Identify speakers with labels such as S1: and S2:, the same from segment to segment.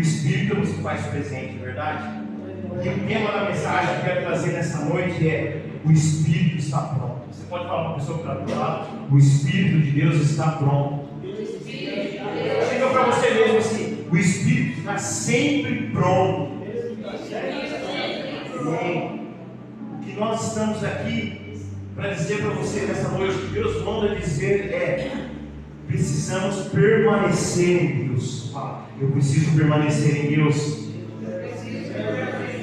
S1: Espírito nos faz presente, verdade? E o tema da mensagem que eu quero trazer nessa noite é: o Espírito está pronto. Você pode falar para a pessoa que está do seu lado: o Espírito de Deus está pronto. Chega para você mesmo assim: o Espírito está sempre pronto. O que nós estamos aqui para dizer para você nessa noite, que Deus manda dizer é: precisamos permanecer em Deus. Eu preciso permanecer em Deus.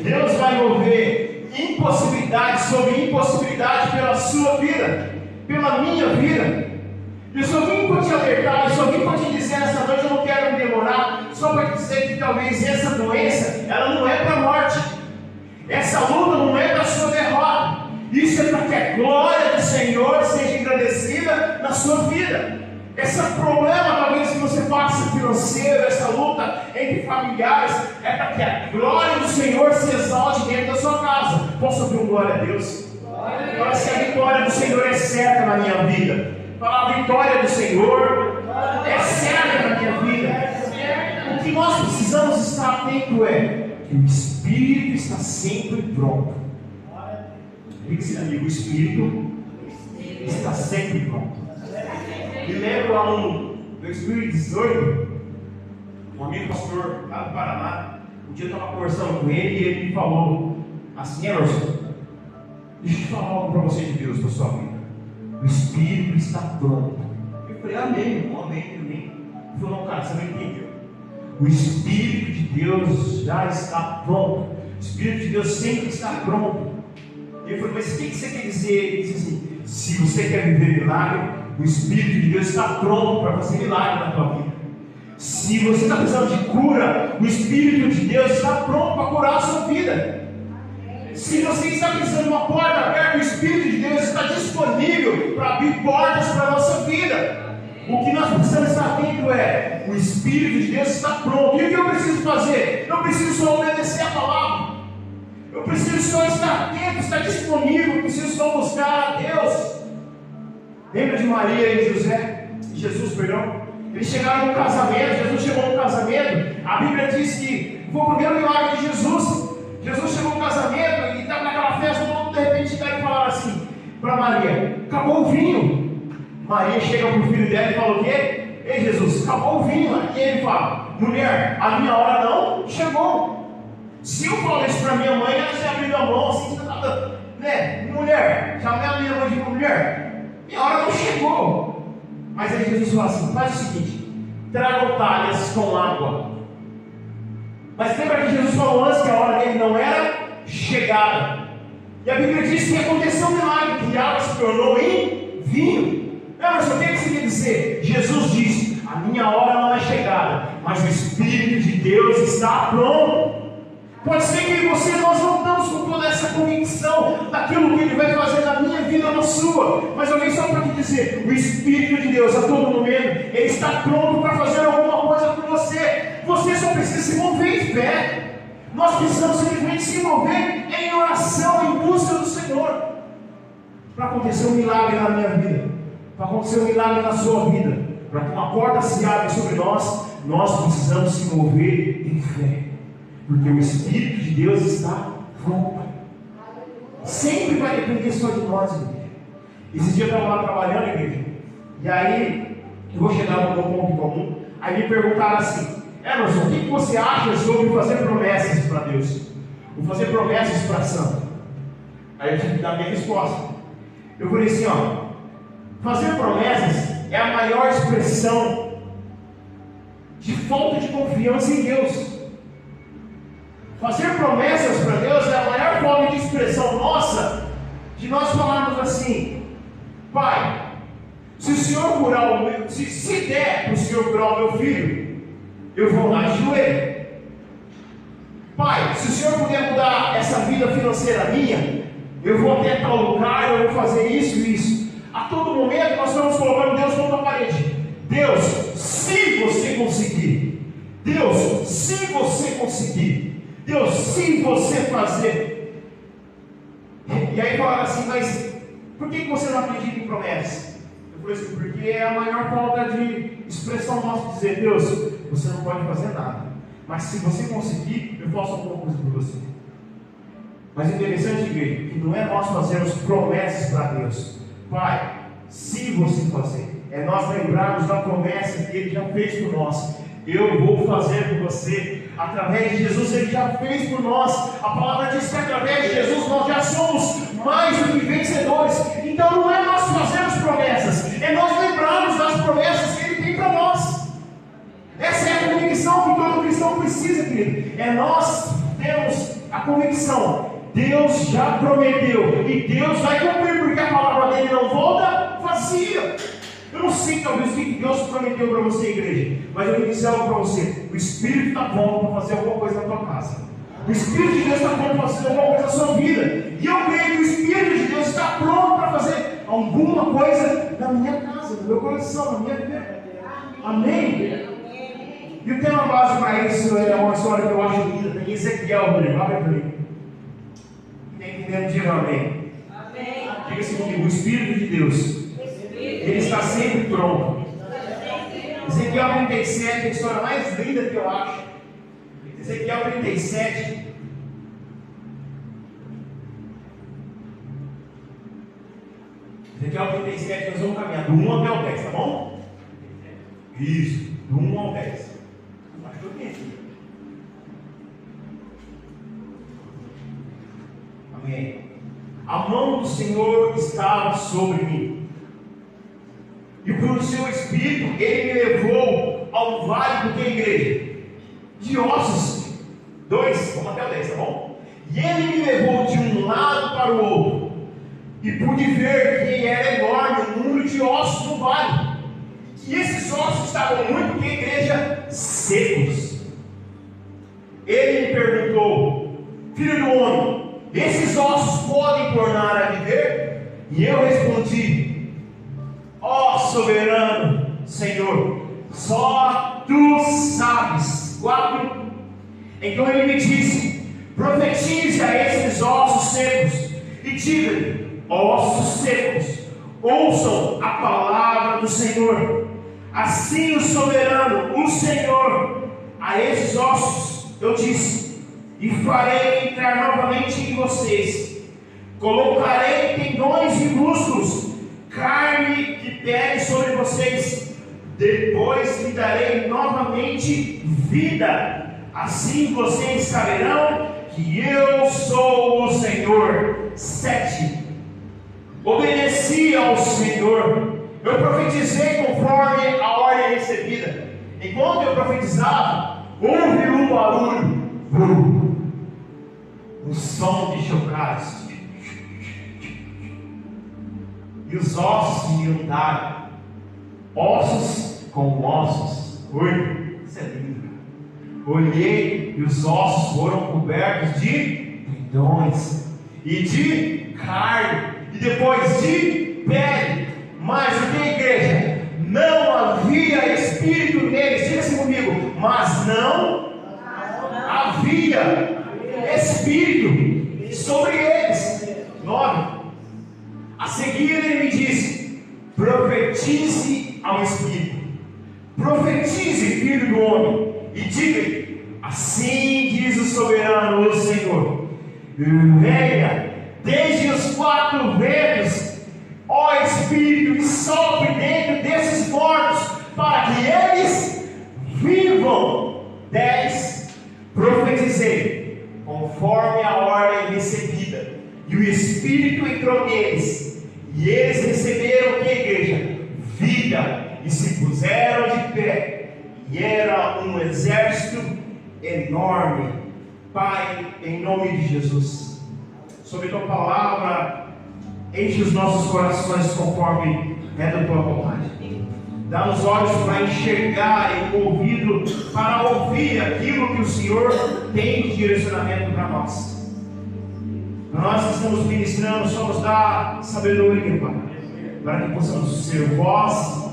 S1: Deus vai mover impossibilidade sobre impossibilidade pela sua vida, pela minha vida. Eu só vim para te alertar, eu só vim para te dizer nessa noite, eu não quero me demorar, só para te dizer que talvez essa doença, ela não é para a morte. Essa luta não é para a sua derrota. Isso é para que a glória do Senhor seja engrandecida na sua vida. Esse problema, talvez, que você passa financeiro, essa luta entre familiares, é para que a glória do Senhor se exalte dentro da sua casa. Posso ouvir um glória a Deus? Fala se a vitória do Senhor é certa na minha vida. Fala: a vitória do Senhor é certa na minha vida. O que nós precisamos estar atento é que o Espírito está sempre pronto. Diga-se amigo: o Espírito está sempre pronto. Me lembro lá no 2018, um amigo pastor lá do Paraná, um dia eu estava conversando com ele e ele me falou assim: Emerson, deixa eu te falar algo para você de Deus, para a sua vida. O Espírito está pronto. Eu falei: amém, irmão, amém. Ele falou: não, cara, você não entendeu. O Espírito de Deus já está pronto. O Espírito de Deus sempre está pronto. E eu falei: mas o que você quer dizer? Ele disse assim: se você quer viver milagre, o Espírito de Deus está pronto para fazer milagre na tua vida. Se você está precisando de cura, o Espírito de Deus está pronto para curar a sua vida. Se você está precisando de uma porta aberta, o Espírito de Deus está disponível para abrir portas para a nossa vida. O que nós precisamos estar atento é: o Espírito de Deus está pronto. E o que eu preciso fazer? Eu preciso só obedecer a palavra. Eu preciso só estar atento, estar disponível. Eu preciso só buscar a Deus. Lembra de Maria e José? Jesus, perdão. Eles chegaram no casamento. Jesus chegou no casamento. A Bíblia diz que foi o primeiro milagre de Jesus. Jesus chegou no casamento e estava naquela festa. De repente chegaram e falaram assim para Maria: acabou o vinho. Maria chega para o filho dela e fala o quê? Ei, Jesus, acabou o vinho. E ele fala: mulher, a minha hora não chegou. Se eu falar isso para minha mãe, ela já abriu a mão assim, né? Mulher, chamei a minha mãe de mulher, minha hora não chegou. Mas aí Jesus fala assim: faz o seguinte, tragam talhas com água. Mas lembra que Jesus falou antes que a hora dele não era chegada. E a Bíblia diz que aconteceu um milagre, que a água se tornou em vinho. Mas o que você quer dizer? Jesus disse: a minha hora não é chegada, mas o Espírito de Deus está pronto. Pode ser que você, nós não estamos com toda essa convicção daquilo que Ele vai fazer na minha vida ou na sua. Mas eu venho só para te dizer: o Espírito de Deus, a todo momento, Ele está pronto para fazer alguma coisa por você. Você só precisa se mover em fé. Nós precisamos simplesmente se mover em oração, em busca do Senhor, para acontecer um milagre na minha vida, para acontecer um milagre na sua vida, para que uma porta se abra sobre nós. Nós precisamos se mover em fé, porque o Espírito de Deus está pronto. Sempre vai depender só de nós, igreja. Esse dia eu estava lá trabalhando, igreja, e aí eu vou chegar no meu ponto comum. Aí me perguntaram assim: Emerson, o que você acha sobre fazer promessas para Deus? Ou fazer promessas para a Santa? Aí eu tive que dar a minha resposta. Eu falei assim: fazer promessas é a maior expressão de falta de confiança em Deus. Fazer promessas para Deus é a maior forma de expressão nossa, de nós falarmos assim: Pai, se o Senhor curar o meu, se der para o Senhor curar o meu filho, eu vou lá de joelho. Pai, se o Senhor puder mudar essa vida financeira minha, eu vou até tal lugar, eu vou fazer isso e isso. A todo momento nós estamos colocando Deus contra a parede. Deus, se você conseguir. Deus, se você conseguir. Deus, se você fazer. E aí falaram assim: mas por que você não acredita em promessas? Eu falei assim: porque é a maior falta de expressão nossa dizer: Deus, você não pode fazer nada. Mas se você conseguir, eu faço alguma coisa por você. Mas é interessante, igreja, que não é nós fazermos promessas para Deus. Pai, se você fazer, é nós lembrarmos da promessa que Ele já fez por nós. Eu vou fazer por você. Através de Jesus, Ele já fez por nós. A palavra diz que através de Jesus nós já somos mais do que vencedores. Então não é nós fazermos promessas, é nós lembrarmos das promessas que Ele tem para nós. Essa é a convicção que todo cristão precisa, querido. É nós termos a convicção: Deus já prometeu e Deus vai cumprir, porque a palavra dele não volta vazia. Eu não sei talvez o que Deus prometeu para você, igreja, mas eu vou dizer algo para você: o Espírito está pronto para fazer alguma coisa na tua casa. O Espírito de Deus está pronto para fazer alguma coisa na sua vida. E eu creio que o Espírito de Deus está pronto para fazer alguma coisa na minha casa, no meu coração, na minha vida. Amém? E o tema base para isso é uma história que eu acho linda. Tem Ezequiel, Rodrigo, abre para mim. Quem entendendo, diga amém. Amém. Diga assim comigo: o Espírito de Deus, Ele está sempre pronto. Ezequiel 37, a história mais linda que eu acho. Ezequiel 37. Ezequiel 37, nós vamos caminhar do 1 até o 10, tá bom? Isso, do 1 ao 10. Acho que eu tenho aqui. Amém. A mão do Senhor estava sobre mim, e por seu Espírito Ele me levou ao vale do que, igreja? De ossos. 2, vamos até o 10, tá bom? E Ele me levou de um lado para o outro, e pude ver que era enorme o número de ossos no vale, e esses ossos estavam muito, que, igreja? Secos. Ele me perguntou: filho do homem, esses ossos podem tornar a viver? E eu respondi: ó soberano Senhor, só tu sabes. 4. Então ele me disse: profetize a esses ossos secos e diga-lhe: ossos secos, ouçam a palavra do Senhor. Assim o soberano, o Senhor, a esses ossos eu disse: e farei entrar novamente em vocês, colocarei tendões e músculos, carne de pele sobre vocês, depois lhe darei novamente vida. Assim vocês saberão que eu sou o Senhor. 7. Obedeci ao Senhor, eu profetizei conforme a ordem recebida. Enquanto eu profetizava, houve um barulho, um som de chocalhos, e os ossos se juntaram, ossos com ossos. 8. Isso é lindo. Olhei e os ossos foram cobertos de tendões e de carne, e depois de pele. Mas o que, igreja? Não havia espírito neles. Diga assim comigo: mas não havia espírito sobre eles. 9. A seguir ele me disse: profetize ao espírito, profetize, filho do homem, e diga-lhe: assim diz o soberano, o Senhor, venha desde os 4 ventos, ó Espírito, e sopre dentro desses mortos, para que eles vivam. 10. Profetizei conforme a ordem recebida, e o Espírito entrou neles, e eles receberam o que, igreja? Vida, e se puseram de pé, e era um exército enorme. Pai, em nome de Jesus, sobre tua palavra, enche os nossos corações conforme é da tua vontade. Dá-nos olhos para enxergar e ouvido para ouvir aquilo que o Senhor tem de direcionamento para nós. Nós que estamos ministrando, só nos dá sabedoria, Pai, para que possamos ser voz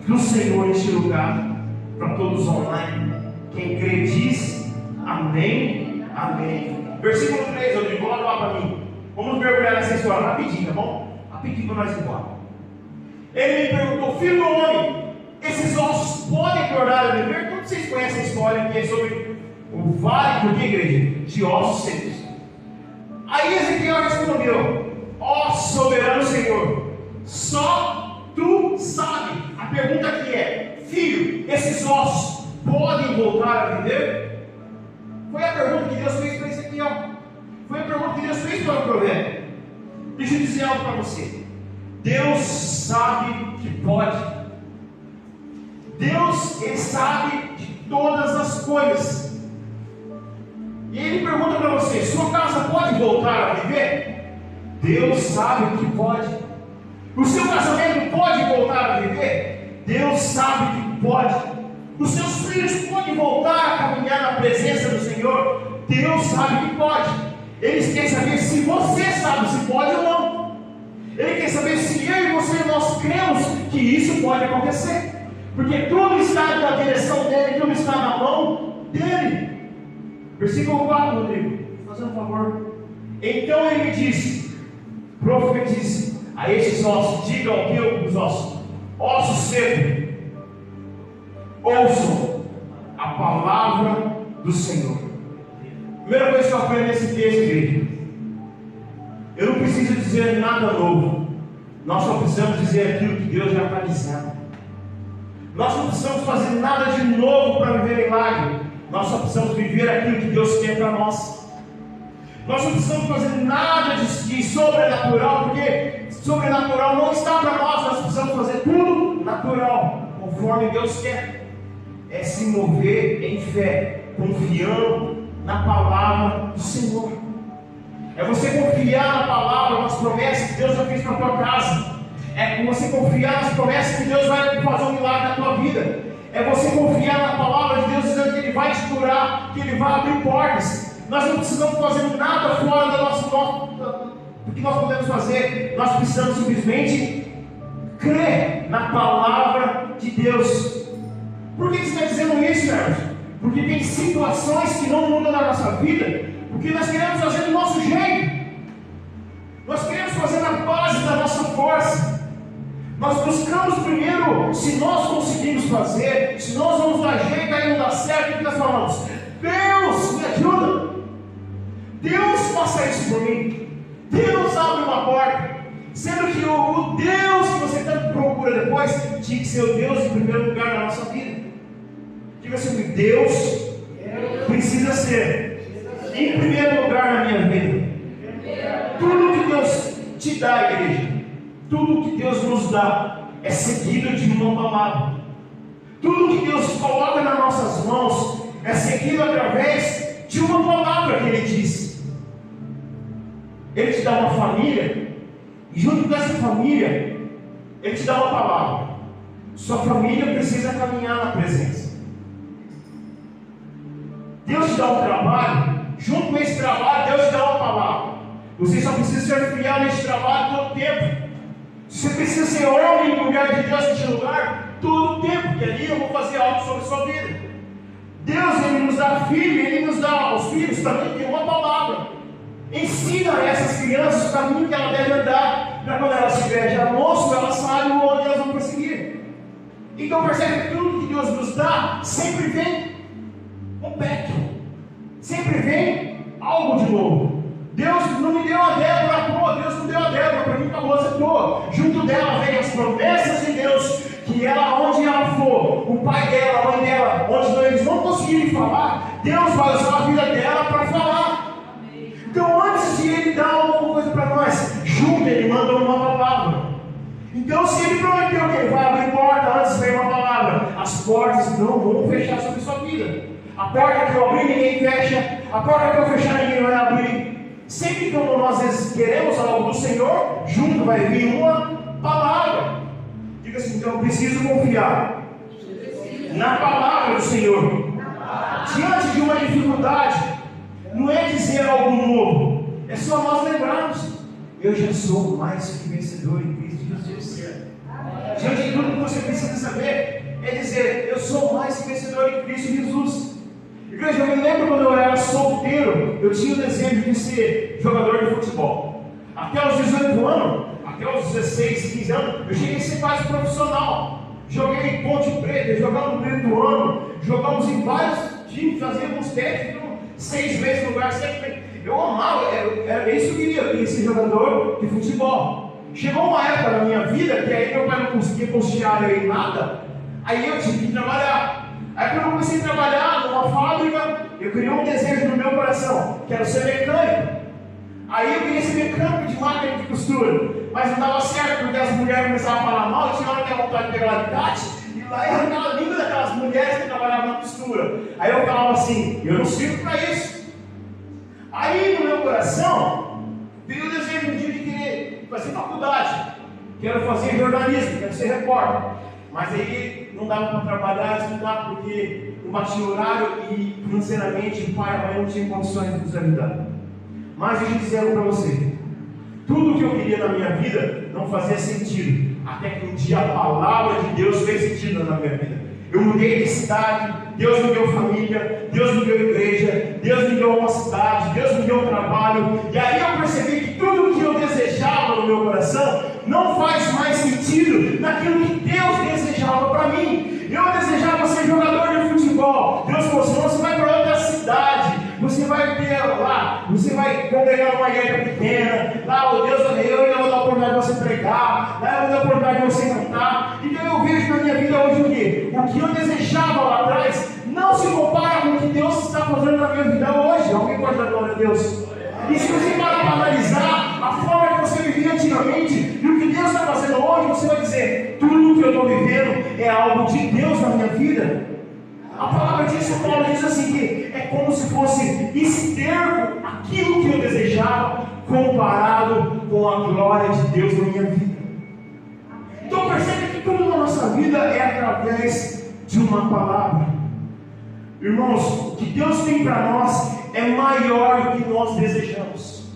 S1: do Senhor neste lugar, para todos online. Quem crê diz amém, amém. Versículo 3, Rodrigo, coloca lá para mim. Vamos mergulhar nessa história rapidinho, tá bom? Rapidinho para nós ir embora. Ele me perguntou: filho do homem, esses ossos podem tornar a viver? Todos vocês conhecem a história que é sobre O vale, por que, igreja? De ossos secos. Aí Ezequiel respondeu: ó soberano Senhor, só tu sabe. A pergunta aqui é: filho, esses ossos podem voltar a viver? Foi a pergunta que Deus fez para Ezequiel. Foi a pergunta que Deus fez para o profeta. Deixa eu dizer algo para você. Deus sabe que pode. Deus, Ele sabe de todas as coisas. E Ele pergunta para você: sua casa pode voltar a viver? Deus sabe que pode. O seu casamento pode voltar a viver? Deus sabe que pode. Os seus filhos podem voltar a caminhar na presença do Senhor? Deus sabe que pode. Ele quer saber se você sabe se pode ou não. Ele quer saber se eu e você, nós cremos que isso pode acontecer. Porque tudo está na direção dele, tudo está na mão dele. Versículo 4, Rodrigo, fazendo um favor. Então ele me disse: profetize a esses ossos, diga ao que os ossos, ossos secos, ouçam a palavra do Senhor. Primeira coisa que eu aprendo nesse texto, igreja: eu não preciso dizer nada novo, nós só precisamos dizer aquilo que Deus já está dizendo. Nós não precisamos fazer nada de novo para viver milagre, nós só precisamos viver aquilo que Deus quer para nós. Nós não precisamos fazer nada de sobrenatural, porque sobrenatural não está para nós precisamos fazer tudo natural, conforme Deus quer. É se mover em fé, confiando na palavra do Senhor. É você confiar na palavra, nas promessas que Deus já fez para a tua casa. É você confiar nas promessas que Deus vai fazer um milagre na tua vida. É você confiar na palavra de Deus, dizendo que Ele vai te curar, que Ele vai abrir portas. Nós não precisamos fazer nada fora do que nós podemos fazer. Nós precisamos simplesmente crer na palavra de Deus. Por que você está dizendo isso, Sérgio? Porque tem situações que não mudam na nossa vida, porque nós queremos fazer do nosso jeito. Nós queremos fazer na base da nossa força. Nós buscamos primeiro se nós conseguimos fazer, se nós vamos dar jeito, aí não dá certo, o que nós falamos? Deus me ajuda. Deus faça isso por mim. Deus abre uma porta. Sendo que o Deus que você tanto procura depois tinha que ser o Deus em primeiro lugar na nossa vida. Diga assim: Deus precisa ser em primeiro lugar na minha vida. Tudo que Deus te dá, igreja, tudo que Deus nos dá é seguido de uma palavra. Tudo que Deus coloca nas nossas mãos é seguido através de uma palavra que Ele diz. Ele te dá uma família, e junto com essa família, Ele te dá uma palavra. Sua família precisa caminhar na presença. Deus te dá um trabalho, junto com esse trabalho, Deus te dá uma palavra. Você só precisa ser fiel nesse trabalho todo o tempo. Você precisa ser homem em lugar de Deus neste lugar todo o tempo, que ali eu vou fazer algo sobre a sua vida. Deus, Ele nos dá filho, Ele nos dá aos filhos também tem uma palavra. Ensina a essas crianças o caminho que ela deve andar, para quando elas estiverem já moço, elas saibam onde elas vão prosseguir. Então percebe que tudo que Deus nos dá sempre vem um back, sempre vem algo de novo. Deus não me deu a Débora à toa, Deus não deu a Débora para mim com a moça à toa. Junto dela vem as promessas de Deus, que ela, onde ela for, o pai dela, a mãe dela, onde eles não conseguirem falar, Deus vai usar a vida dela para falar. Então, antes de Ele dar alguma coisa para nós, junto Ele mandou uma palavra. Então, se Ele prometeu que Ele vai abrir porta antes de uma palavra, as portas não vão fechar sobre a sua vida. A porta que eu abrir, ninguém fecha. A porta que eu fechar, ninguém vai abrir. Sempre que nós às vezes queremos algo do Senhor, junto vai vir uma palavra. Diga assim: então eu preciso confiar na palavra do Senhor. Diante de uma dificuldade, não é dizer algo novo, é só nós lembrarmos: eu já sou mais que vencedor em Cristo Jesus. Diante de tudo que você precisa saber, é dizer: eu sou mais que vencedor em Cristo Jesus. Igreja, eu me lembro quando eu era solteiro, eu tinha o desejo de ser jogador de futebol. Até os 18 anos, até os 16, 15 anos, eu cheguei a ser quase profissional. Joguei em Ponte Preta, jogamos no Brito Ano, jogamos em vários time, fazia alguns testes, 6 meses no lugar, 7 meses. Eu amava, era isso que eu queria ser jogador de futebol. Chegou uma época na minha vida que aí meu pai não conseguia custear em nada, aí eu tive que trabalhar. Aí quando eu comecei a trabalhar numa fábrica, eu criei um desejo no meu coração, que era ser mecânico. Aí eu queria ser mecânico de máquina de costura, mas não dava certo, porque as mulheres começavam a falar mal, e tinha hora que eu tinha vontade de pegar a alicate, e lá eu arrancava a língua daquelas mulheres que trabalhavam na costura. Aí eu falava assim, eu não sirvo para isso. Aí no meu coração, veio o desejo um dia de querer fazer faculdade, quero fazer jornalismo, quero ser repórter. Mas aí não dava para trabalhar, estudar, porque não batia horário e financeiramente o pai e a mãe não tinham condições de nos ajudar. Mas deixa eu dizer algo para você. Tudo que eu queria na minha vida não fazia sentido. Até que um dia a palavra de Deus fez sentido na minha vida. Eu mudei de cidade, Deus me deu família, Deus me deu igreja, Deus me deu uma cidade, Deus me deu um trabalho. E aí eu percebi que tudo que eu desejava no meu coração não faz mais sentido naquilo que Deus desejava para mim. Eu desejava ser jogador de futebol. Deus falou assim, você vai para outra cidade, você vai ter lá, você vai congregar uma igreja pequena, lá, oh Deus, eu vou dar a oportunidade de você pregar, lá eu vou dar a oportunidade de você cantar. Então eu vejo na minha vida hoje o quê? O que eu desejava lá atrás não se compara com o que Deus está fazendo na minha vida hoje. Alguém pode dar glória a Deus? E se você parar para analisar a forma que você vivia antigamente e o que Deus está fazendo hoje, você vai dizer, tudo que eu estou vivendo é algo de Deus na minha vida. A palavra diz, Paulo diz assim, que é como se fosse esterco aquilo que eu desejava, comparado com a glória de Deus na minha vida. Então percebe que tudo na nossa vida é através de uma palavra. Irmãos, o que Deus tem para nós é maior do que nós desejamos.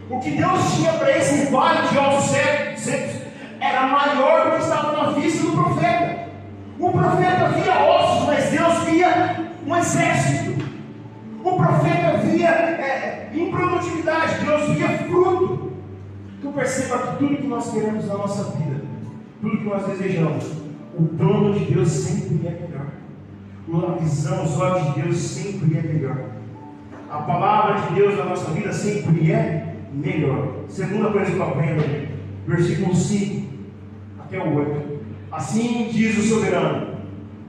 S1: O que Deus tinha para esse vale de ossos secos era maior do que estava na vista do profeta. O profeta via ossos, mas Deus via um exército. O profeta via improdutividade, Deus via fruto. Então perceba que tudo que nós queremos na nossa vida, tudo que nós desejamos, o plano de Deus sempre é melhor. A visão, os olhos de Deus sempre é melhor. A palavra de Deus na nossa vida sempre é melhor. Segunda coisa que eu aprendo, versículo 5 até o 8. Assim diz o soberano,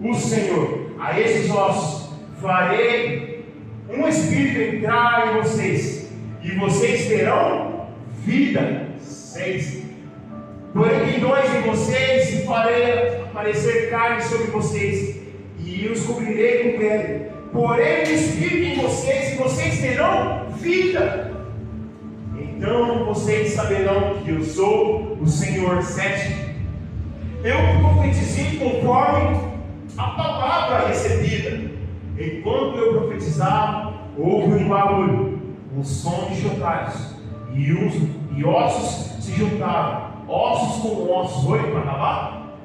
S1: o Senhor, a esses ossos farei um espírito entrar em vocês, e vocês terão vida. 6. Porém tendões em vocês, e farei aparecer carne sobre vocês, e os cobrirei com pele. Porém o espírito em vocês, e vocês terão vida. Então vocês saberão que eu sou o Senhor. 7. Eu profetizei conforme a palavra recebida. Enquanto eu profetizava, houve um barulho, um som de chocalhos, e ossos se juntaram, ossos com ossos. Oi, para acabar?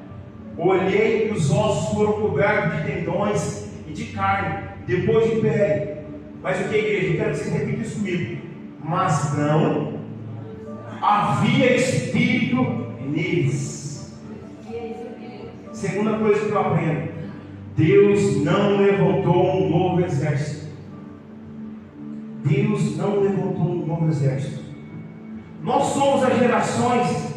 S1: Olhei e os ossos foram cobertos de tendões e de carne, depois de pele. Mas o que, igreja? Eu quero que você repita isso comigo. Mas não havia espírito neles. Segunda coisa que eu aprendo: Deus não levantou um novo exército. Deus não levantou um novo exército. Nós somos as gerações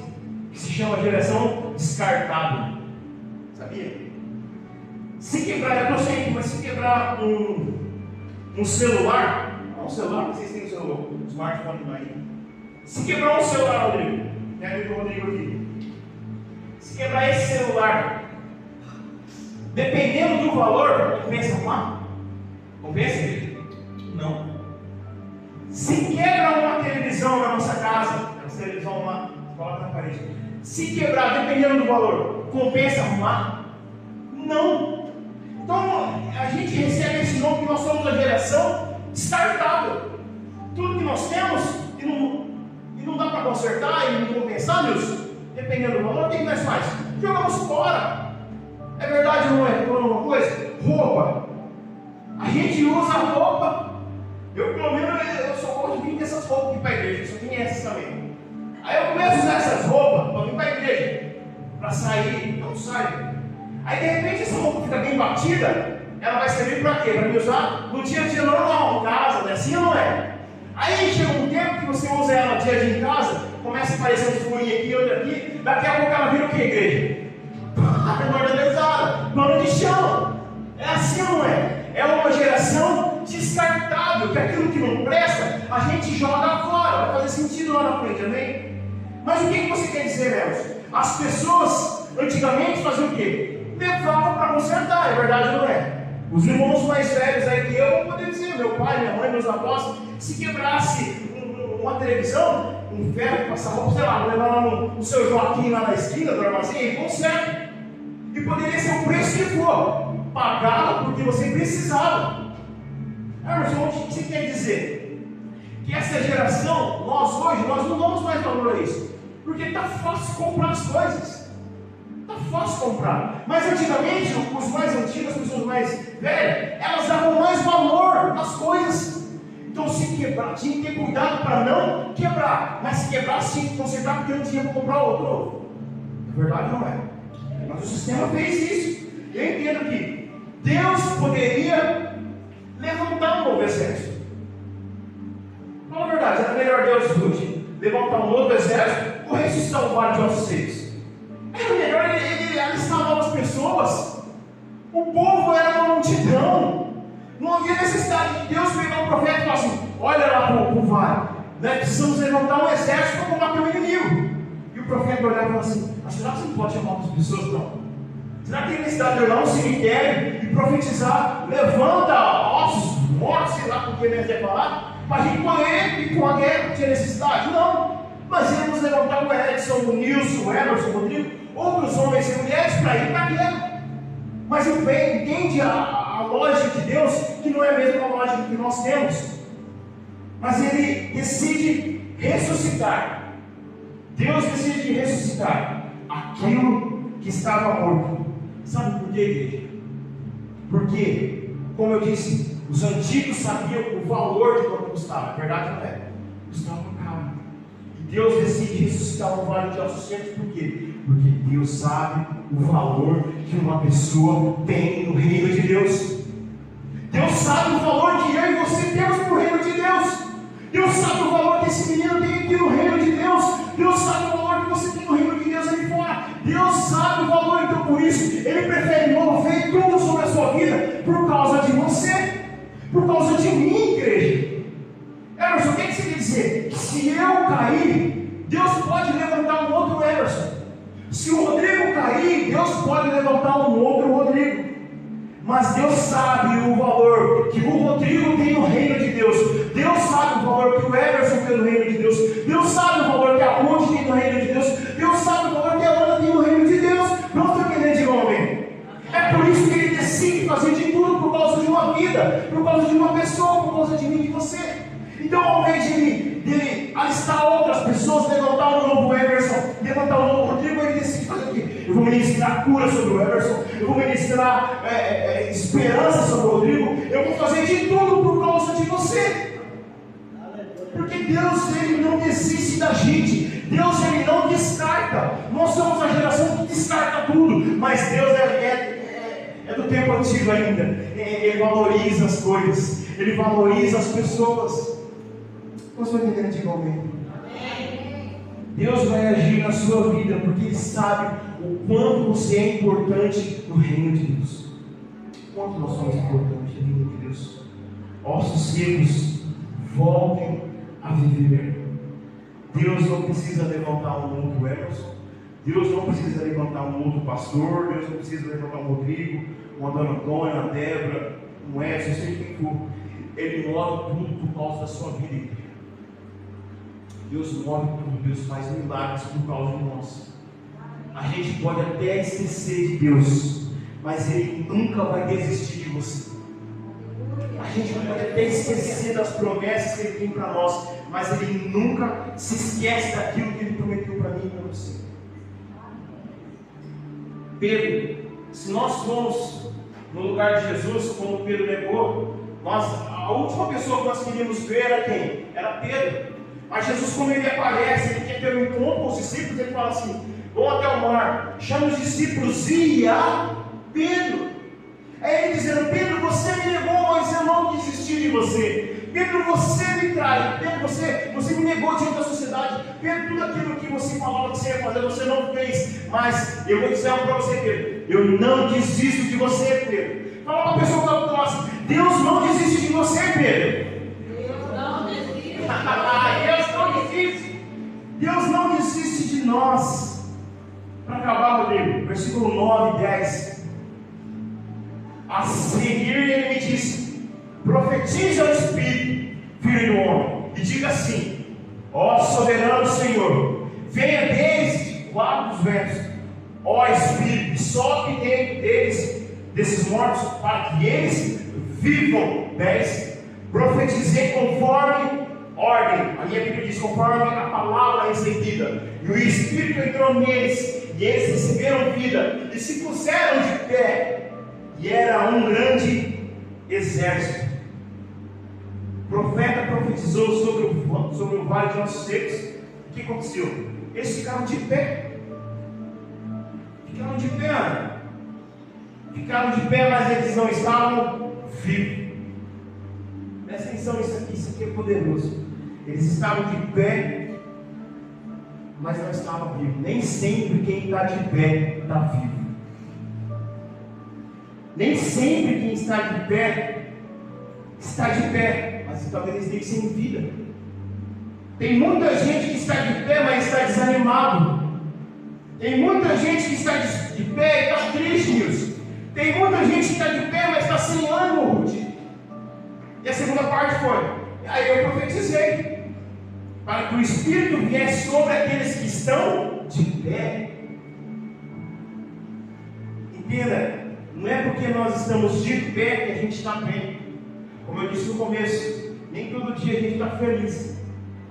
S1: que se chama geração descartável. Sabia? Se quebrar, eu estou sempre, mas se quebrar um celular, não um celular, vocês têm o seu smartphone aí. Se quebrar um celular, Rodrigo, pega o Rodrigo aqui. Se quebrar esse celular, dependendo do valor, compensa arrumar? Compensa? Não. Se quebra uma televisão na nossa casa, essa televisão lá, coloca na parede. Se quebrar, dependendo do valor, compensa arrumar? Não. Então, a gente recebe esse nome que nós somos a geração descartável. Tudo que nós temos e não dá para consertar e não compensar, Nilson, dependendo do valor, o que nós faz? Jogamos fora. É verdade ou não é? Uma coisa? Roupa. A gente usa roupa. Eu, pelo menos, eu só gosto de vir com essas roupas aqui para a igreja. Eu só tenho essas também. Aí eu começo a usar essas roupas para vir para a igreja. Para sair, não saio. Aí de repente essa roupa fica bem batida. ela vai servir para quê? Para me usar no dia a dia normal, em casa, né? Assim ou não é? Aí chega um tempo que você usa ela no dia a dia em casa, começa a aparecer um furinho aqui, outro aqui, daqui a pouco ela vira o que, igreja? Organizada, pano de chão. É assim ou não é? É uma geração descartável, que aquilo que não presta, a gente joga fora. Vai fazer sentido lá na frente, amém? Mas o que você quer dizer, Nelson? As pessoas antigamente faziam o quê? Levavam para consertar, é verdade ou não é? Os irmãos mais velhos aí que eu vou poder dizer, meu pai, minha mãe, meus avós, se quebrasse uma televisão, um ferro, passar roupa, sei lá, levar lá no seu Joaquim, lá na esquina do armazém, ele conserta. E poderia ser o preço que for, pagava porque você precisava. Emerson, o que você quer dizer? Que essa geração, nós hoje, nós não damos mais valor a isso, porque está fácil comprar as coisas. Está fácil comprar. Mas antigamente, os mais antigos, as pessoas mais velhas, elas davam mais valor às coisas. Então, se quebrar, tinha que ter cuidado para não quebrar. Mas se quebrar, tinha que consertar porque não tinha para comprar outro. É verdade ou não é? Mas o sistema fez isso. Eu entendo que Deus poderia levantar um novo exército. Fala a verdade, era melhor Deus, escute, levantar um novo exército ou ressuscitar um vale de ossos secos? Era melhor ele alistar novas pessoas. O povo era uma multidão. Não havia necessidade de Deus pegar um profeta e falar assim: olha lá para o vale, né? Precisamos levantar um exército para combater o inimigo. E o profeta olhava e falava assim: mas será que você não pode chamar outras pessoas, não? Será que tem necessidade de olhar um cemitério e profetizar? Levanta ossos mortos, sei lá com que ele quer falar, para a gente poder ir com a guerra, tinha necessidade? Não. Mas íamos levantar o Edson, o Nilson, o Emerson, o Rodrigo, outros homens e mulheres para ir para a guerra. Mas o bem entende a lógica de Deus, que não é a mesma lógica que nós temos. Mas ele decide ressuscitar. Deus decide ressuscitar aquilo que estava morto. Sabe por quê, igreja? Porque, como eu disse, os antigos sabiam o valor de quanto custava. A verdade não é? Custava caro. E Deus decide ressuscitar um vale de ossos secos. Por quê? Porque Deus sabe o valor que uma pessoa tem no reino de Deus. Deus sabe o valor que eu e você temos no reino de Deus. Deus sabe o valor que esse menino tem aqui no reino de Deus. Deus sabe o valor que você tem no reino de Deus ali fora. Deus sabe o valor, então por isso Ele prefere mover tudo sobre a sua vida por causa de você, por causa de mim, igreja. Emerson, o que você quer dizer? Que se eu cair, Deus pode levantar um outro Emerson. Se o Rodrigo cair, Deus pode levantar um outro Rodrigo. Mas Deus sabe o valor que o Rodrigo tem no reino de Deus. Deus sabe o valor que o Emerson tem no reino de Deus. Deus sabe o valor que a Ruth tem no reino de Deus. Deus sabe o valor que a Ana tem no reino de Deus. Não estou querendo dizer amém. É por isso que Ele decide fazer de tudo por causa de uma vida, por causa de uma pessoa, por causa de mim e de você. Então, ao invés de ele alistar outras pessoas, levantar um novo Emerson, levantar um novo Rodrigo, Ele decide fazer o quê? Eu vou ministrar cura sobre o Emerson, eu vou ministrar esperança sobre o Rodrigo, eu vou fazer de tudo por causa de você. Porque Deus, Ele não desiste da gente, Deus, Ele não descarta. Nós somos a geração que descarta tudo, mas Deus é do tempo antigo ainda. Ele valoriza as coisas, Ele valoriza as pessoas. Você vai entender igualmente? Deus vai agir na sua vida porque Ele sabe o quanto você é importante no reino de Deus. O quanto nós somos importantes no reino de Deus. Ossos secos voltem a viver. Deus não precisa levantar um outro Emerson. Deus não precisa levantar um outro pastor. Deus não precisa levantar um Rodrigo, uma Dona Antônia, uma Débora, um Edson, seja quem for. Ele move tudo por causa da sua vida. Deus move tudo, Deus faz milagres por causa de nós. A gente pode até esquecer de Deus, mas Ele nunca vai desistir de você. A gente pode até esquecer das promessas que Ele tem para nós, mas Ele nunca se esquece daquilo que Ele prometeu para mim e para você. Pedro, se nós formos no lugar de Jesus, como Pedro negou, a última pessoa que nós queríamos ver era quem? Era Pedro. Mas Jesus, como Ele aparece, Ele quer ter um encontro com os discípulos, Ele fala assim: vão até o mar, chama os discípulos e a Pedro. É Ele dizendo: Pedro, você me negou, mas eu não desisti de você. Pedro, você me traiu. Pedro, você me negou diante da sociedade. Pedro, tudo aquilo que você falava que você ia fazer, você não fez. Mas eu vou dizer algo para você, Pedro. Eu não desisto de você, Pedro. Fala para a pessoa que está do lado. Deus não desiste de você, Pedro.
S2: Deus não desiste.
S1: Deus não desiste. Deus não desiste de nós. Para acabar, Rodrigo, versículo 9 e 10. A seguir ele me disse: profetize ao Espírito, filho do homem, e diga assim: ó soberano Senhor, venha desde quatro dos ventos, ó Espírito, e sopre dentro deles, desses mortos, para que eles vivam. 10. Profetizei conforme ordem, a minha Bíblia diz, conforme a palavra recebida, e o Espírito entrou neles, e eles receberam vida, e se puseram de pé, e era um grande exército. O profeta profetizou sobre o vale de ossos secos. O que aconteceu? Eles ficaram de pé. Ficaram de pé. Ficaram de pé, mas eles não estavam vivos. Presta atenção, isso aqui é poderoso. Eles estavam de pé, mas não estavam vivos. Nem sempre quem está de pé está vivo. Nem sempre quem está de pé, mas talvez eles deixem sem vida. Tem muita gente que está de pé, mas está desanimado. Tem muita gente que está de pé e está triste, Deus. Tem muita gente que está de pé, mas está sem ânimo, Ruth. E a segunda parte foi: aí eu profetizei, para que o Espírito viesse sobre aqueles que estão de pé. Entenda. Não é porque nós estamos de pé que a gente está bem. Como eu disse no começo, nem todo dia a gente está feliz,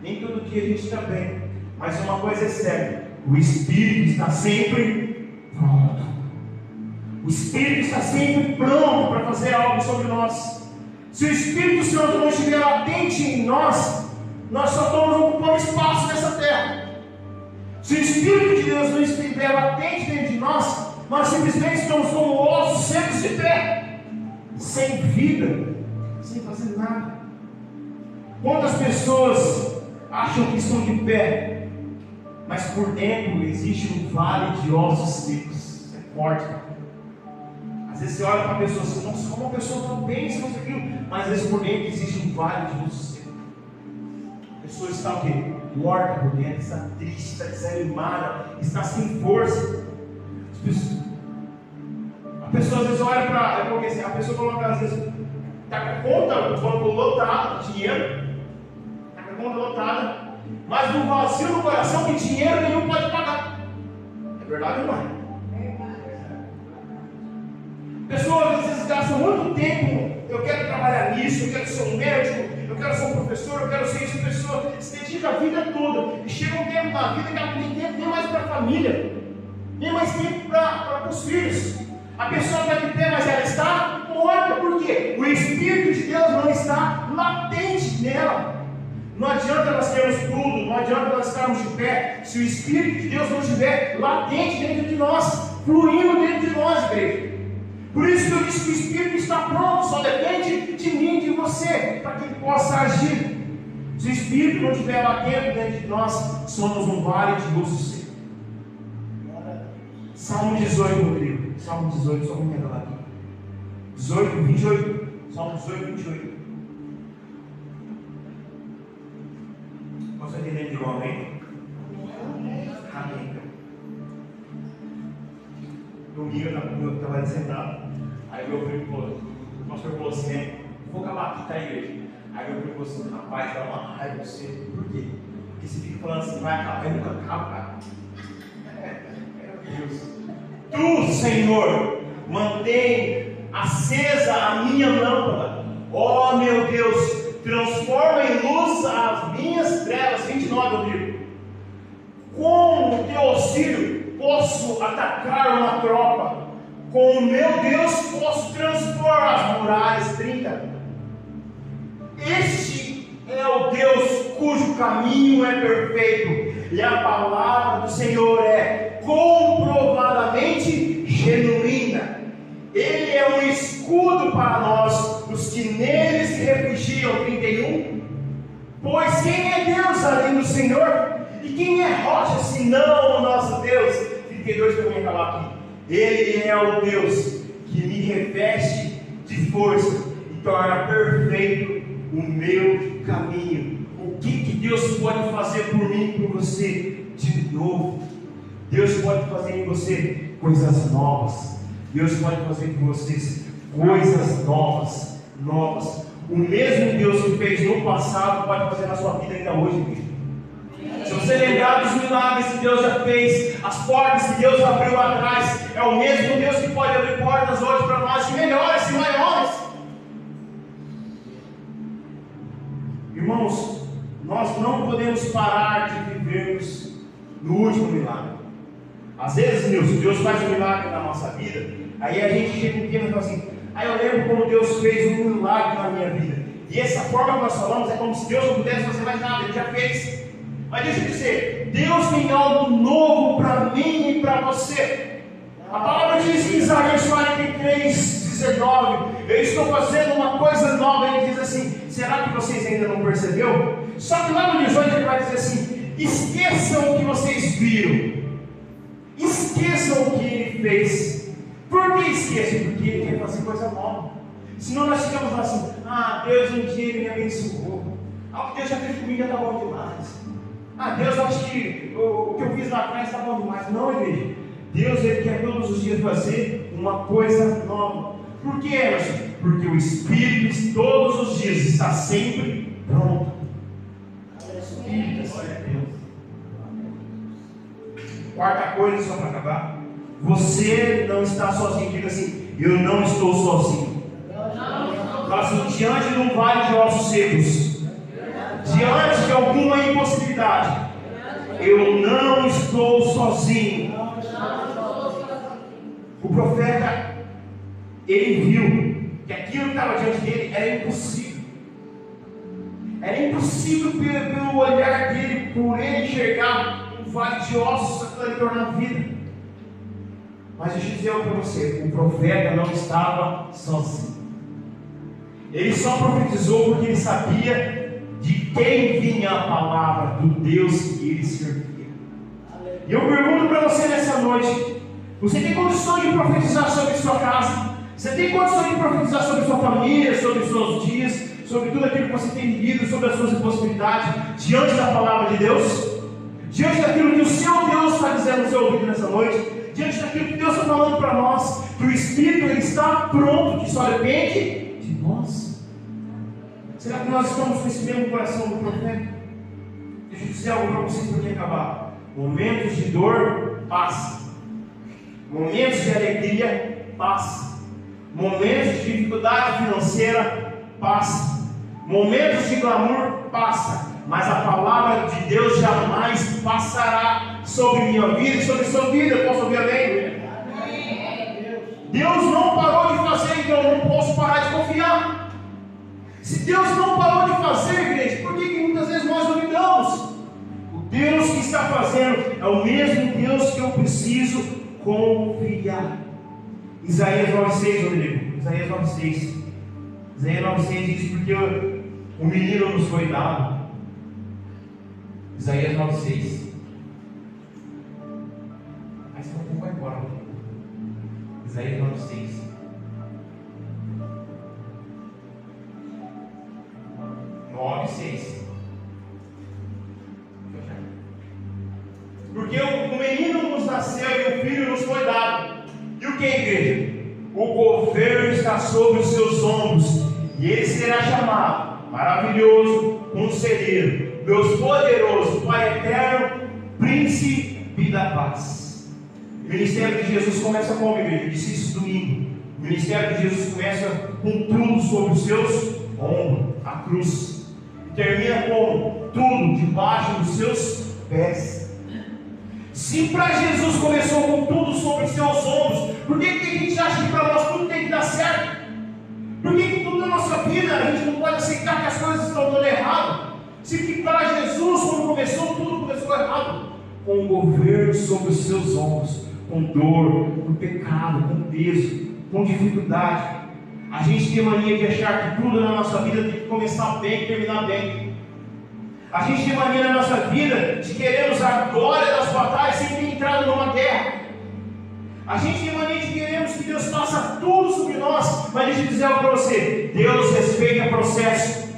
S1: nem todo dia a gente está bem. Mas uma coisa é certa: o Espírito está sempre pronto. O Espírito está sempre pronto para fazer algo sobre nós. Se o Espírito Santo não estiver latente em nós, nós só estamos ocupando espaço nessa terra. Se o Espírito de Deus não estiver latente dentro de nós, nós simplesmente estamos como ossos secos de pé, sem vida, sem fazer nada. Quantas pessoas acham que estão de pé, mas por dentro existe um vale de ossos secos? Isso é forte, cara. Às vezes você olha para a pessoa assim: nossa, como uma pessoa está bem, isso, mas às vezes por dentro existe um vale de ossos secos. A pessoa está o quê? Morta por dentro, está triste, está desanimada, está sem força. A pessoa às vezes olha para. Porque assim, a pessoa coloca, às vezes, está com a conta do banco lotada, dinheiro, está com a conta lotada, mas no vazio no coração que dinheiro nenhum pode pagar. É verdade ou não é? Pessoas às vezes gastam muito tempo: eu quero trabalhar nisso, eu quero ser um médico, eu quero ser um professor, eu quero ser isso. A pessoa se dedica a vida toda, e chega um tempo na vida que ela não tem tempo nem mais para a família, nem mais tempo para os filhos. A pessoa está de pé, mas ela está morta. Por quê? O Espírito de Deus não está latente nela. Não adianta nós termos tudo, não adianta nós estarmos de pé, se o Espírito de Deus não estiver latente dentro de nós, fluindo dentro de nós, igreja. Por isso que eu disse que o Espírito está pronto, só depende de mim e de você, para que ele possa agir. Se o Espírito não estiver latente dentro de nós, somos um vale de ossos secos. Salmo 18, Rodrigo. Salmo 18, só vamos pegar lá aqui. 18, 28. Salmo 18, 28. Você entender de novo, hein? Amém. Domingo eu estava ali sentado. Aí meu primo falou: o pastor falou assim, né? Vou acabar aqui, tá, igreja? Aí meu primo falou assim: rapaz, dá uma raiva você. Por quê? Porque você fica falando assim: vai acabar, e nunca acaba, cara. Meu Deus. Tu, Senhor, mantém acesa a minha lâmpada. Ó meu Deus, transforma em luz as minhas trevas. 29, eu digo: com o teu auxílio posso atacar uma tropa. Com o meu Deus posso transpor as muralhas. 30. Este é o Deus cujo caminho é perfeito, e a palavra do Senhor é comprovadamente genuína. Ele é um escudo escudo para nós, os que neles se refugiam. 31. Pois quem é Deus além do Senhor? E quem é rocha senão o nosso Deus? 32 que eu vou acabar aqui. Ele é o Deus que me reveste de força e torna perfeito o meu caminho. O que Deus pode fazer por mim e por você de novo? Deus pode fazer em você coisas novas. Deus pode fazer com vocês coisas novas. O mesmo Deus que fez no passado pode fazer na sua vida ainda hoje, filho. Se você lembrar dos milagres que Deus já fez, as portas que Deus abriu lá atrás, é o mesmo Deus que pode abrir portas hoje para nós, de melhores e maiores. Irmãos, nós não podemos parar de vivermos no último milagre. Às vezes, Nilson, Deus faz um milagre na nossa vida, aí a gente chega um dia e fala assim: eu lembro como Deus fez um milagre na minha vida. E essa forma que nós falamos é como se Deus não pudesse fazer mais nada, Ele já fez. Mas deixa eu dizer, Deus tem algo novo para mim e para você. A palavra diz em Isaías 43:19, eu estou fazendo uma coisa nova. Ele diz assim: será que vocês ainda não perceberam? Só que lá no 18 ele vai dizer assim: esqueçam o que vocês viram, esqueçam o que Ele fez. Por que esqueçam? Porque Ele quer fazer coisa nova. Senão nós ficamos assim: Deus um dia Ele me abençoou, o que Deus já fez comigo já está bom demais. Deus, acho que o que eu fiz lá atrás está bom demais. Não, igreja. Deus, Ele quer todos os dias fazer uma coisa nova. Por que, Emerson? Porque o Espírito todos os dias está sempre pronto. Quarta coisa, só para acabar: você não está sozinho. Diga assim: eu não estou sozinho. Fala assim: diante de um vale de ossos secos, diante de alguma impossibilidade, eu não estou sozinho. O profeta, ele viu que aquilo que estava diante dele era impossível. Era impossível pelo olhar dele, por ele enxergar um vale de ossos para ele tornar vida. Mas deixa eu dizer algo para você: o profeta não estava sozinho. Ele só profetizou porque ele sabia de quem vinha a palavra, do Deus que ele servia. E eu pergunto para você nessa noite: você tem condições de profetizar sobre sua casa? Você tem condições de profetizar sobre sua família, sobre os seus dias, sobre tudo aquilo que você tem vivido, sobre as suas impossibilidades, diante da palavra de Deus? Diante daquilo que o seu Deus está dizendo no seu ouvido nessa noite? Diante daquilo que Deus está falando para nós, que o Espírito ele está pronto, que só depende de nós? Será que nós estamos com esse mesmo coração do profeta? Deixa eu dizer algo para vocês para acabar. Momentos de dor, passa. Momentos de alegria, passa. Momentos de dificuldade financeira, passa. Momentos de glamour, passa. Mas a palavra de Deus jamais passará sobre minha vida e sobre sua vida. Posso ouvir amém? Deus não parou de fazer, então eu não posso parar de confiar. Se Deus não parou de fazer, igreja, por que muitas vezes nós duvidamos? O Deus que está fazendo é o mesmo Deus que eu preciso confiar. Isaías 9,6, Rodrigo. Isaías 9,6. Isaías 9,6 diz: porque o menino nos foi dado. Isaías 9,6. Aí você não vai embora. Isaías 9,6. Porque o menino nos nasceu e o filho nos foi dado. E o que, igreja? O governo está sobre os seus ombros, e ele será chamado Maravilhoso, Conselheiro, Deus Poderoso, Pai Eterno, Príncipe da Paz. O ministério de Jesus começa como, igreja? Eu disse isso domingo. O ministério de Jesus começa com tudo sobre os seus ombros, a cruz. Termina com tudo debaixo dos seus pés. Se para Jesus começou com tudo sobre os seus ombros, por que a gente acha que para nós tudo tem que dar certo? Por que tudo na nossa vida a gente não pode aceitar que as coisas estão dando errado? Se que para Jesus, quando começou, tudo começou errado. Com o governo sobre os seus ombros, com dor, com pecado, com peso, com dificuldade. A gente tem mania de achar que tudo na nossa vida tem que começar bem e terminar bem. A gente tem mania na nossa vida de querer usar a glória das batalhas sem ter entrado numa guerra. A gente tem mania de queremos que Deus faça tudo sobre nós. Mas deixa eu dizer algo para você: Deus respeita o processo.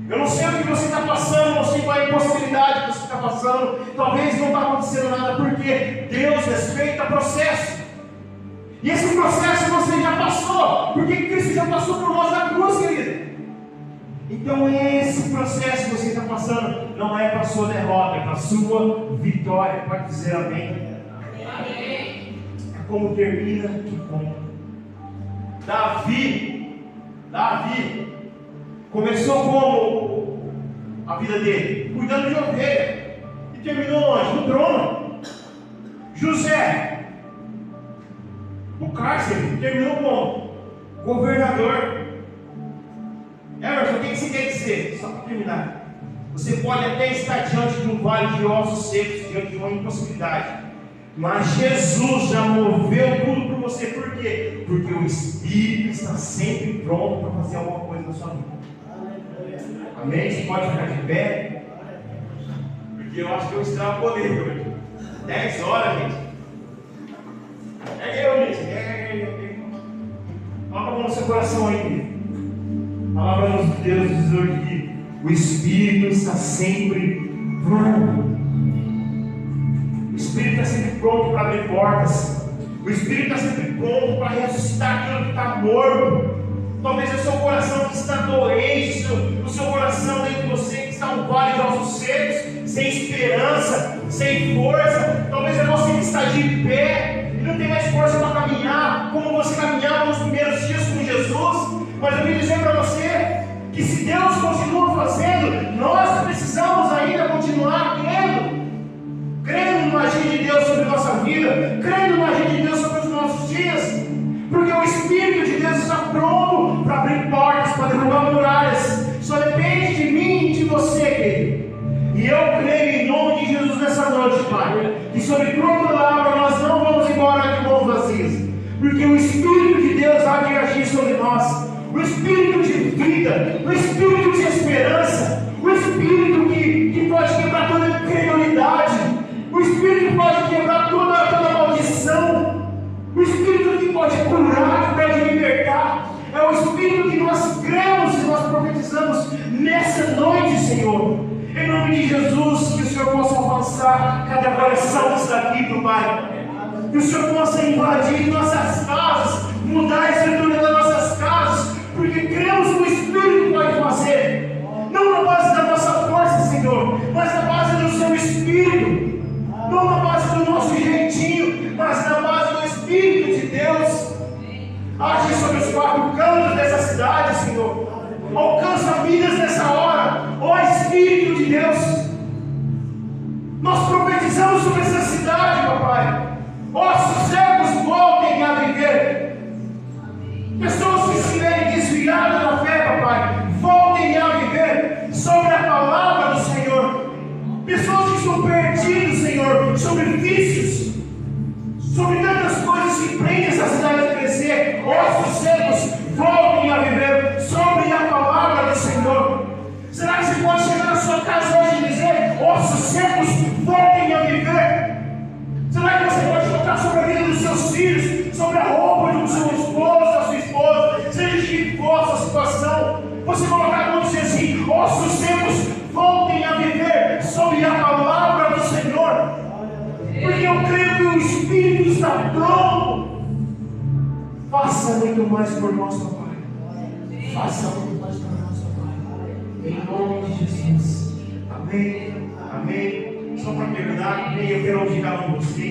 S1: Eu não sei o que você está passando, não sei qual é a impossibilidade que você está passando. Talvez não está acontecendo nada, porque Deus respeita o processo. E esse processo você já passou, porque Cristo já passou por nós na cruz, querido. Então esse processo que você está passando não é para a sua derrota, é para a sua vitória. Pode dizer amém? Amém. É como termina que conta. Davi começou como a vida dele? Cuidando de ovelha. E terminou onde? No trono. José, o cárcere, terminou como? Governador. Emerson, o que você quer dizer? Só para terminar. Você pode até estar diante de um vale de ossos secos, diante de uma impossibilidade. Mas Jesus já moveu tudo por você. Por quê? Porque o Espírito está sempre pronto para fazer alguma coisa na sua vida. Amém? Você pode ficar de pé? Porque eu acho que eu estrago polêmico aqui. 10 horas, gente. É eu, gente. Coloca a mão no seu coração aí, querido. A palavra de Deus diz hoje que o Espírito está sempre pronto. O Espírito está sempre pronto para abrir portas. O Espírito está sempre pronto para ressuscitar aquilo que está morto. Talvez é o seu coração que está doente, o seu coração dentro de você que está um vale de ossos secos, sem esperança, sem força. Talvez é você que está de pé e não tem mais força para caminhar, como você caminhava nos primeiros dias com Jesus. Mas eu vim dizer para você que se Deus continua fazendo, nós precisamos ainda continuar crendo no agir de Deus sobre a nossa vida, crendo no agir de Deus sobre os nossos dias. Porque o Espírito de Deus está pronto para abrir portas, para derrubar muralhas. Só depende de mim e de você, querido. E eu creio em nome de Jesus nessa noite, Pai, que sobre tua palavra nós não vamos embora de mãos vazias. Porque o Espírito de Deus há de agir sobre nós. O Espírito de vida, o Espírito de esperança, o Espírito que pode quebrar toda incredulidade, o Espírito que pode quebrar toda maldição. O Espírito que pode curar, que pode libertar, é o Espírito que nós cremos e nós profetizamos nessa noite, Senhor. Em nome de Jesus, que o Senhor possa avançar cada coração que está aqui, meu Pai. Que o Senhor possa invadir nossas casas, mudar a estrutura das nossas casas, porque cremos que o Espírito pode fazer. Não na base da nossa força, Senhor, mas na base do Seu Espírito. Não na base do nosso jeitinho, mas na base do Espírito de Deus. Age sobre os 4 cantos dessa cidade, Senhor. Alcança vidas nessa hora, ó Espírito de Deus. Nós profetizamos sobre essa cidade, papai. Ossos secos voltem a viver. Pessoas que se verem desviadas da fé, papai, voltem a viver sobre a palavra do Senhor. Pessoas que estão perdidas, Senhor, sobre vícios, sobre tantas coisas que prendem essa cidade a crescer. Ossos secos voltem a viver sobre a palavra do Senhor. Será que você pode chegar na sua casa hoje e dizer: ossos secos voltem a viver? Será que você pode tocar sobre a vida dos seus filhos, sobre a roupa do seu esposo, da sua esposa, seja de que for a sua situação? Você colocar a mão e dizer assim: ossos secos voltem a viver sobre a palavra do Senhor, porque eu creio que o Espírito está pronto. Faça muito mais por nós, papai. Faça muito mais por nós, papai. Em nome de Jesus. Amém. Amém. Só para terminar, eu quero ouvir cada um de vocês.